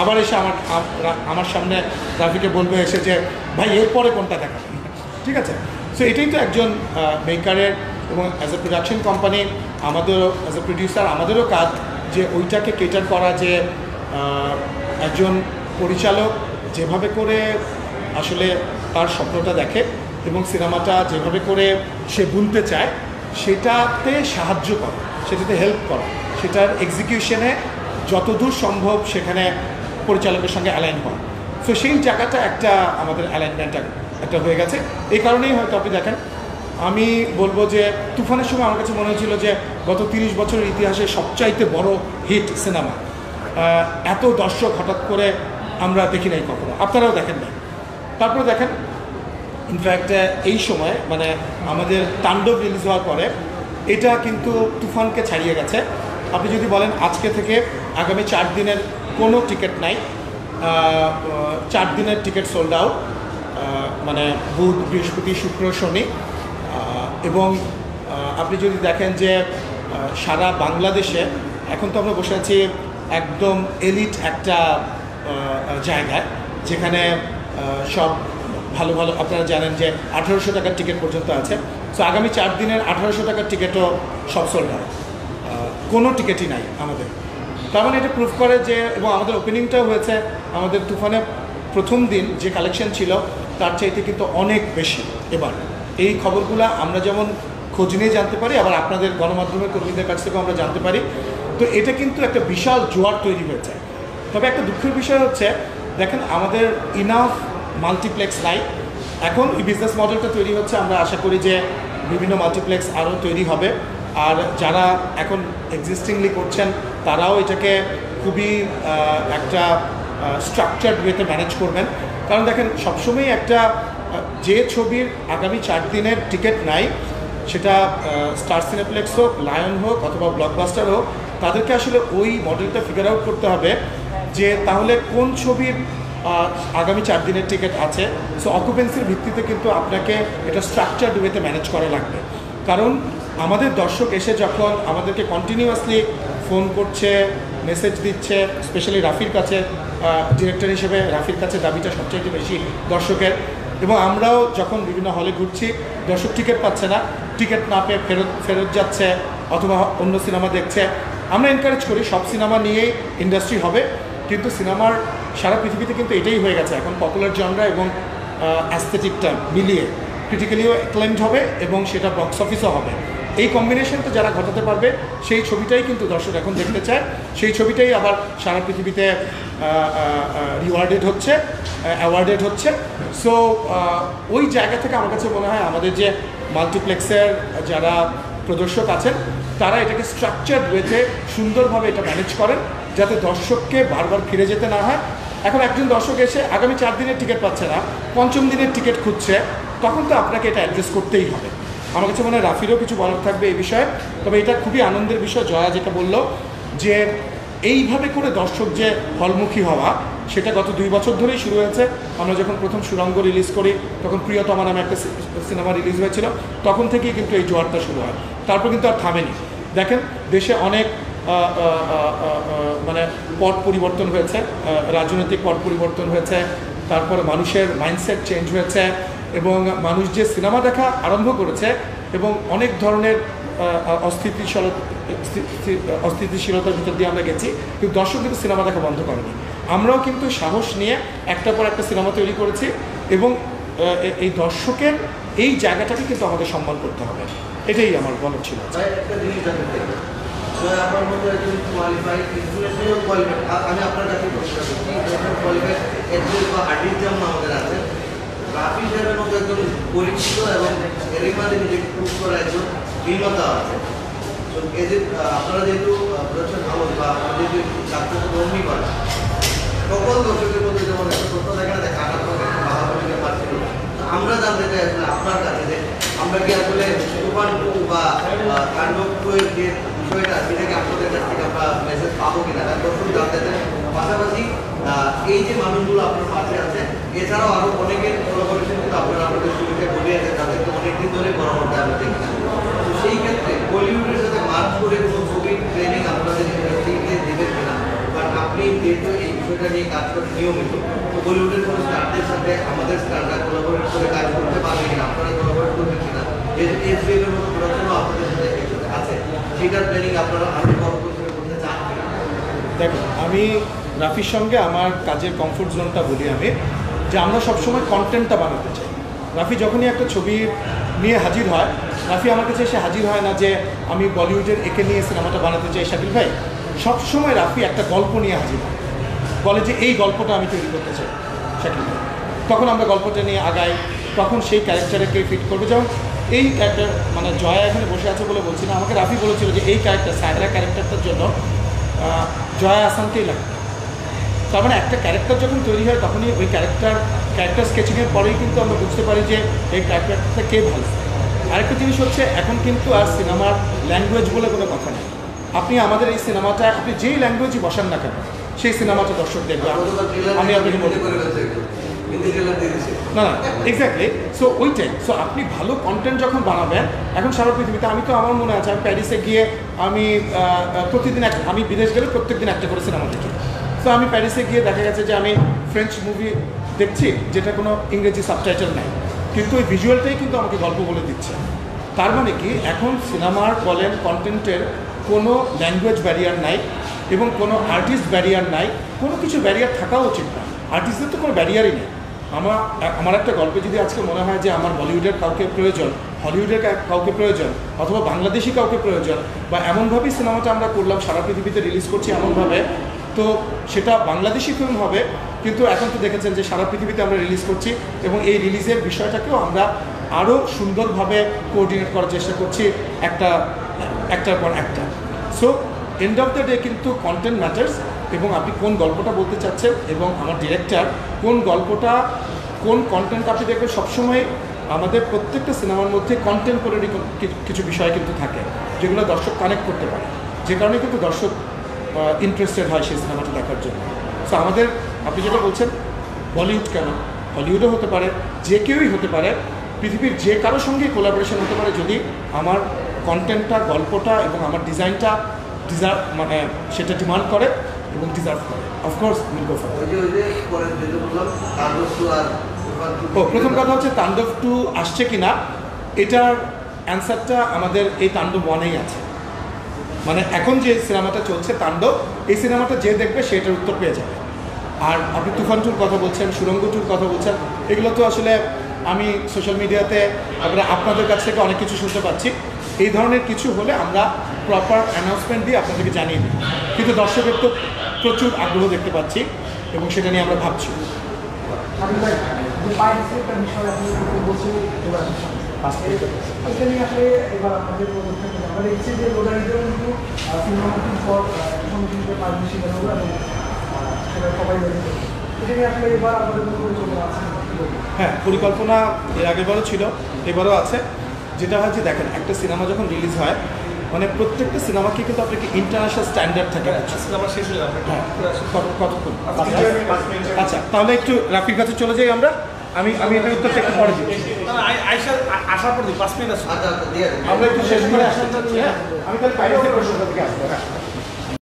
আবার এসে আমার সামনে রাফিকে বলবে এসে যে ভাই এরপরে কোনটা দেখা, ঠিক আছে। সো এটাই তো একজন মেকারের এবং অ্যাজ এ প্রোডাকশন কোম্পানি আমাদেরও অ্যাজ এ প্রডিউসার আমাদেরও কাজ যে ওইটাকে কেটার করা, যে একজন পরিচালক যেভাবে করে আসলে তার স্বপ্নটা দেখে এবং সিনেমাটা যেভাবে করে সে বুনতে চায় সেটাতে সাহায্য করা, সেটাতে হেল্প করা, সেটার এক্সিকিউশনে যতদূর সম্ভব সেখানে পরিচালকের সঙ্গে অ্যালাইন হওয়া। সো সেই জায়গাটা একটা আমাদের অ্যালাইনমেন্ট একটা হয়ে গেছে। এই কারণেই হয়তো আপনি দেখেন, আমি বলবো যে তুফানের সময় আমার কাছে মনে হচ্ছিল যে গত 30 বছরের ইতিহাসে সবচাইতে বড় হিট সিনেমা। এত দর্শক হঠাৎ করে আমরা দেখি নাই কখনো, আপনারাও দেখেন নাই। তারপরে দেখেন ইনফ্যাক্ট এই সময় মানে আমাদের তাণ্ডব রিলিজ হওয়ার পরে এটা কিন্তু তুফানকে ছাড়িয়ে গেছে। আপনি যদি বলেন আজকে থেকে আগামী 4 দিনের কোনো টিকিট নাই, 4 দিনের টিকিট সোল্ড আউট, মানে বুধ বৃহস্পতি শুক্র শনি। এবং আপনি যদি দেখেন যে সারা বাংলাদেশে এখন তো আমরা বসে আছি একদম এলিট একটা জায়গায়, যেখানে সব ভালো ভালো, আপনারা জানেন যে 1800 টাকার টিকিট পর্যন্ত আছে। সো আগামী 4 দিনের 1800 টাকার টিকিটও সব সোল্ড আউট, কোনো টিকিটই নাই আমাদের। তার মানে এটা প্রুফ করে যে, এবং আমাদের ওপেনিংটাও হয়েছে, আমাদের তুফানের প্রথম দিন যে কালেকশন ছিল তার চাইতে কিন্তু অনেক বেশি এবার। এই খবরগুলো আমরা যেমন খোঁজ নিয়ে জানতে পারি, আবার আপনাদের গণমাধ্যমের কর্মীদের কাছ থেকেও আমরা জানতে পারি। তো এটা কিন্তু একটা বিশাল জোয়ার তৈরি হয়েছে। তবে একটা দুঃখের বিষয় হচ্ছে, দেখেন আমাদের ইনাফ মাল্টিপ্লেক্স নাই। এখন এই বিজনেস মডেলটা তৈরি হচ্ছে, আমরা আশা করি যে বিভিন্ন মাল্টিপ্লেক্স আরও তৈরি হবে। আর যারা এখন এক্সিস্টিংলি করছেন তারাও এটাকে খুবই একটা স্ট্রাকচার্ড ওয়েতে ম্যানেজ করবেন। কারণ দেখেন সবসময় একটা যে ছবির আগামী 4 দিনের টিকিট নাই, সেটা স্টার সিনেপ্লেক্স হোক, লায়ন হোক অথবা ব্লকবাস্টার হোক, তাদেরকে আসলে ওই মডেলটা ফিগার আউট করতে হবে যে তাহলে কোন ছবির আগামী 4 দিনের টিকিট আছে। সো অকুপেন্সির ভিত্তিতে কিন্তু আপনাকে এটা স্ট্রাকচার্ড ওয়েতে ম্যানেজ করা লাগবে। কারণ আমাদের দর্শক এসে যখন আমাদেরকে কন্টিনিউয়াসলি ফোন করছে, মেসেজ দিচ্ছে, স্পেশালি রাফির কাছে, ডিরেক্টর হিসেবে রাফির কাছে দাবিটা সবচেয়ে বেশি দর্শকের। এবং আমরাও যখন বিভিন্ন হলে ঘুরছি, দর্শক টিকিট পাচ্ছে না, টিকিট না পেয়ে ফেরত যাচ্ছে অথবা অন্য সিনেমা দেখছে। আমরা এনকারেজ করি সব সিনেমা নিয়েই ইন্ডাস্ট্রি হবে, কিন্তু সিনেমার সারা পৃথিবীতে কিন্তু এটাই হয়ে গেছে এখন, পপুলার জনরা এবং অ্যাস্থেটিকটা মিলিয়ে ক্রিটিক্যালিও অ্যাক্লেমড হবে এবং সেটা বক্স অফিসও হবে। এই কম্বিনেশনটা যারা ঘটাতে পারবে সেই ছবিটাই কিন্তু দর্শক এখন দেখতে চায়, সেই ছবিটাই আবার সারা পৃথিবীতে অ্যাওয়ার্ডেড হচ্ছে। সো ওই জায়গা থেকে আমার কাছে মনে হয় আমাদের যে মাল্টিপ্লেক্সের যারা প্রদর্শক আছেন তারা এটাকে স্ট্রাকচার্ড ওয়েতে সুন্দরভাবে এটা ম্যানেজ করেন, যাতে দর্শককে বারবার ফিরে যেতে না হয়। এখন একজন দর্শক এসে আগামী 4 দিনের টিকিট পাচ্ছে না, 5ম দিনের টিকিট খুঁজছে, তখন তো আপনাকে এটা অ্যাড্রেস করতেই হবে। আমার কাছে মনে হয় রাফিরও কিছু বলার থাকবে এই বিষয়ে। তবে এটা খুবই আনন্দের বিষয়, জয়া যেটা বললো যে এইভাবে করে দর্শক যে হলমুখী হওয়া, সেটা গত 2 বছর ধরেই শুরু হয়েছে। আমরা যখন প্রথম সুরঙ্গ রিলিজ করি তখন প্রিয়তমা নামে একটা সিনেমা রিলিজ হয়েছিল, তখন থেকেই কিন্তু এই জোয়ারটা শুরু হয়, তারপর কিন্তু আর থামেনি। দেখেন দেশে অনেক মানে পট পরিবর্তন হয়েছে, রাজনৈতিক পট পরিবর্তন হয়েছে, তারপর মানুষের মাইন্ডসেট চেঞ্জ হয়েছে এবং মানুষ যে সিনেমা দেখা আরম্ভ করেছে এবং অনেক ধরনের অস্থিতিশীলতার ভিতর দিয়ে আমরা গেছি, কিন্তু দর্শক কিন্তু সিনেমা দেখা বন্ধ করেনি। আমরাও কিন্তু সাহস নিয়ে একটার পর একটা সিনেমা তৈরি করেছি এবং এই দর্শকের এই জায়গাটাকে কিন্তু আমাদের সম্মান করতে হবে, এটাই আমার বলার ছিল। আমার মতো একজন কোয়ালিফাইড ইন্টারন্যাশনাল কোয়ালিফাইড, আমি আপনার কাছে কোয়ালিফাইড একজন বা আর্টিস্ট যেমন আমাদের আছে, রাফি সাহেবের মতো একজন পরিচিত এবং এরই মাঝে নিজেকে প্রুভ করা একজন ভিন্নতা আছে। তো এই যে আপনারা যেহেতু প্রদর্শন হাউস বা যেহেতু ছাত্রকে কর্মী করেন, সকল দর্শকের মধ্যে যেমন একটা প্রশ্ন দেখা যায় কাটার পর একটা বাধা পরিষ্কার পাচ্ছিল, আমরা জানতে চাই আসলে আপনার কাছে যে আমরা কি আসলে তুফান 2 বা তাণ্ডব 2 এর যে বিষয়টা সেটাকে আপনাদের কাছ থেকে আমরা মেসেজ পাবো কিনা দর্শক জানতে চাই। পাশাপাশি এই যে মানুষগুলো আপনার পাশে আছে, এছাড়াও আরও অনেকের কোলাবোরেশন কিন্তু আপনারা আমাদের শুরুতে বলিয়েছেন, তাদেরকে অনেকদিন ধরে পরামর্শ আমরা দেখি। তো সেই ক্ষেত্রে বলিউডের সাথে মার্চ করে কোনো ছবির ট্রেনিং আপনাদের ইন্ডাস্ট্রিকে দেবেন কিনা? কারণ আপনি যেহেতু এই বিষয়টা নিয়ে কাজ করে নিয়মিত, তো বলিউডের কোনো স্টারদের সাথে আমাদের স্টাররা কোলাবোরেট করে কাজ করতে পারবে কিনা, আপনারা কোলাবোরেট করবেন কিনা, যেহেতু এসবিএফের মতো প্রোডাকশনও আপনাদের সাথে একসাথে আছে, সেটার প্ল্যানিং আপনারা আরও বড় করে করতে চান কিনা? দেখো, আমি রাফির সঙ্গে আমার কাজের কমফোর্ট জোনটা বলি আমি, যে আমরা সবসময় কন্টেন্টটা বানাতে চাই। রাফি যখনই একটা ছবি নিয়ে হাজির হয়, রাফি আমার কাছে এসে হাজির হয় না যে আমি বলিউডের একে নিয়ে সিনেমাটা বানাতে চাই শাকিল ভাই। সবসময় রাফি একটা গল্প নিয়ে হাজির হয়, বলে যে এই গল্পটা আমি তৈরি করতে চাই শাকিল ভাই। তখন আমরা গল্পটা নিয়ে আগাই, তখন সেই ক্যারেক্টারে কে ফিট করবে। যেমন এই ক্যারেক্টার, মানে জয়া এখানে বসে আছে বলে বলছি না, আমাকে রাফি বলেছিল যে এই ক্যারেক্টার সায়রা ক্যারেক্টারটার জন্য জয়া আসানকেই লাগবে। তার মানে একটা ক্যারেক্টার যখন তৈরি হয় তখনই ওই ক্যারেক্টার স্কেচিংয়ের পরেই কিন্তু আমরা বুঝতে পারি যে এই ক্যারেক্টারটা কে ভালো। আরেকটা জিনিস হচ্ছে, এখন কিন্তু আর সিনেমার ল্যাঙ্গুয়েজ বলে কোনো কথা নেই। আপনি আমাদের এই সিনেমাটা আপনি যেই ল্যাঙ্গুয়েজই বসান না কেন, সেই সিনেমাটা দর্শক দেখবে। আমি আপনাকে বলতে না না এক্স্যাক্টলি। সো ওইটাই। সো আপনি ভালো কন্টেন্ট যখন বানাবেন, এখন সারা পৃথিবীতে, আমি তো আমার মনে আছে আমি প্যারিসে গিয়ে আমি প্রতিদিন আমি বিদেশ গেলে প্রত্যেকদিন একটা করে সিনেমা দেখি। তো আমি প্যারিসে গিয়ে দেখা গেছে যে আমি ফ্রেঞ্চ মুভি দেখছি যেটা কোনো ইংরেজি সাবটাইটেল নাই, কিন্তু ওই ভিজুয়ালটাই কিন্তু আমাকে গল্প বলে দিচ্ছে। তার মানে কি, এখন সিনেমার বলেন কন্টেন্টের কোনো ল্যাঙ্গুয়েজ ব্যারিয়ার নাই এবং কোনো আর্টিস্ট ব্যারিয়ার নাই, কোনো কিছু ব্যারিয়ার থাকা উচিত না। আর্টিস্টদের তো কোনো ব্যারিয়ারই নেই। আমার একটা গল্পে যদি আজকে মনে হয় যে আমার বলিউডের কাউকে প্রয়োজন, হলিউডের কাউকে প্রয়োজন, অথবা বাংলাদেশি কাউকে প্রয়োজন, বা এমনভাবেই সিনেমাটা আমরা করলাম সারা পৃথিবীতে রিলিজ করছি এমনভাবে, তো সেটা বাংলাদেশি ফিল্ম হবে। কিন্তু এখন তো দেখেছেন যে সারা পৃথিবীতে আমরা রিলিজ করছি এবং এই রিলিজের বিষয়টাকেও আমরা আরও সুন্দরভাবে কোঅর্ডিনেট করার চেষ্টা করছি একটার পর একটা। So end of the day কিন্তু কন্টেন্ট ম্যাটার্স, এবং আপনি কোন গল্পটা বলতে চাচ্ছেন এবং আমার ডিরেক্টর কোন গল্পটা, কোন কন্টেন্ট আপনি দেখবেন। সবসময় আমাদের প্রত্যেকটা সিনেমার মধ্যে কন্টেম্পোরারি কিছু বিষয় কিন্তু থাকে যেগুলো দর্শক কানেক্ট করতে পারে, যে কারণে কিন্তু দর্শক ইন্টারেস্টেড হয় সেই সিনেমাটা দেখার জন্য। সো আমাদের, আপনি যেটা বলছেন বলিউড কেন, হলিউডও হতে পারে, যে কেউই হতে পারে, পৃথিবীর যে কারোর সঙ্গেই কোলাবোরেশন হতে পারে, যদি আমার কন্টেন্টটা, গল্পটা এবং আমার ডিজাইনটা মানে সেটা ডিমান্ড করে এবং ডিজার্ভ করে, অফকোর্স উইল গো ফর। প্রথম কথা হচ্ছে তাণ্ডব 2 আসছে কিনা, এটার অ্যান্সারটা আমাদের এই তাণ্ডব 1-এই আছে। মানে এখন যে সিনেমাটা চলছে তাণ্ডব, এই সিনেমাটা যে দেখবে সেটার উত্তর পেয়ে যাবে। আর আপনি তুফান 2-র কথা বলছেন, সুরঙ্গ 2-র কথা বলছেন, এগুলো তো আসলে আমি সোশ্যাল মিডিয়াতে আপনাদের কাছ থেকে অনেক কিছু শুনতে পাচ্ছি। এই ধরনের কিছু হলে আমরা প্রপার অ্যানাউন্সমেন্ট দিয়ে আপনাদেরকে জানিয়ে দিই, কিন্তু দর্শকের তো প্রচুর আগ্রহ দেখতে পাচ্ছি এবং সেটা নিয়ে আমরা ভাবছি। হ্যাঁ, পরিকল্পনা এর আগেবারও ছিল, এবারও আছে। যেটা হয় যে দেখেন, একটা সিনেমা যখন রিলিজ হয়, মানে প্রত্যেকটা সিনেমাকে কিন্তু আপনাকে ইন্টারন্যাশনাল স্ট্যান্ডার্ড থাকে। হ্যাঁ, কতক্ষণ? আচ্ছা, তাহলে একটু রাফির কাছে চলে যাই আমরা। আমি এটার উত্তরটা একটু পরে দিই। আসার পর 5 মিনিট আমরা একটু শেষ করে আসতে চাচ্ছি। আমি তাহলে বাইরে থেকে প্রশ্নটা থেকে আসবো। হ্যাঁ।